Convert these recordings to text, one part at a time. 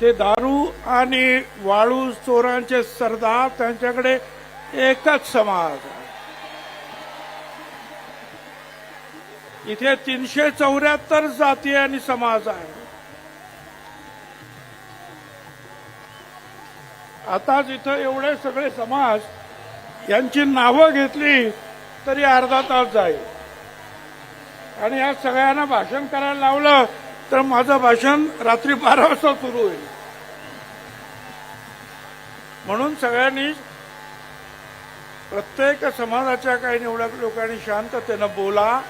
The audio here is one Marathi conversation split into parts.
ते दारू आणि वाळू चोरांचे सरदार, त्यांच्याकडे एकच समाज आहे. इथे 374 जाती आणि समाज आहे. आताच इथं एवढे सगळे समाज यांची नावं घेतली तरी अर्धा तास जाईल. आणि या सगळ्यांना भाषण करायला लावलं तर माझं भाषण रात्री 12 वाजता सुरू होईल. म्हणून सगळ्यांनी प्रत्येक समाजाच्या काही निवडक लोकांनी शांततेनं बोला.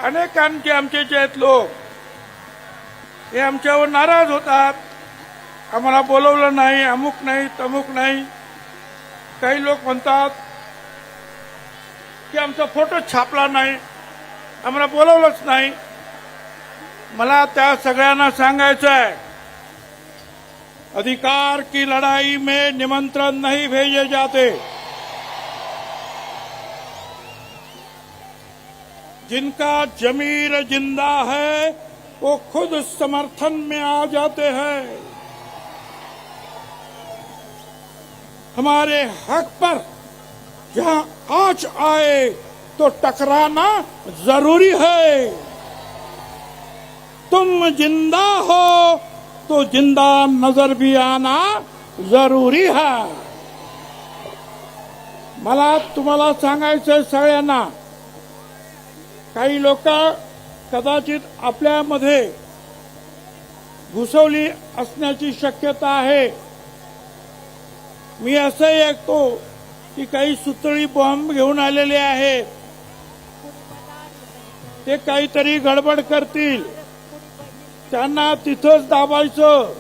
अनेकांचे आमचे जे आहेत लोक हे आमच्यावर नाराज होतात, आम्हाला बोलवलं नाही, अमुक नाही तमुक नाही. काही लोक म्हणतात की आमचा फोटो छापला नाही, आम्हाला बोलवलंच नाही. मला त्या सगळ्यांना सांगायचं आहे, अधिकार की लड़ाई में निमंत्रण नहीं भेजे जाते. जिनका जमीर जिंदा है वो खुद समर्थन में आ जाते हैं. हमारे हक पर जहां आंच आए तो टकराना जरूरी है. तुम जिंदा हो तो जिंदा नजर भी आना जरूरी है. मला तुम्हाला सांगायचं सगळ्यांना, काही लोक कदाचित आपल्यामध्ये घुसवली असण्याची शक्यता आहे. मी असंही ऐकतो की काही सुतळी बॉम्ब घेऊन आलेले आहेत, ते काहीतरी गडबड करतील, त्यांना तिथंच दाबायचं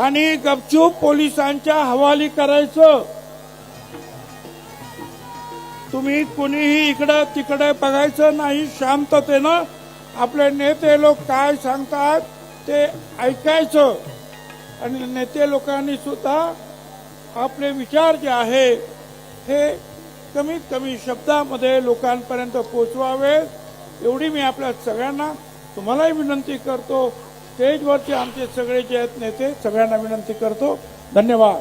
आणि गपचूप पोलिसांच्या हवाली करायचं. तुम्ही कुणीही इकडं तिकडे बघायचं नाही. शांततेनं आपले नेते लोक काय सांगतात ते ऐकायचं आणि नेते लोकांनी सुद्धा आपले विचार जे आहे हे कमीत कमी शब्दामध्ये लोकांपर्यंत पोहोचवावे, एवढी मी आपल्या सगळ्यांना तुम्हालाही विनंती करतो. स्टेजवरचे आमचे सगळे जे आहेत नेते, सगळ्यांना विनंती करतो. धन्यवाद.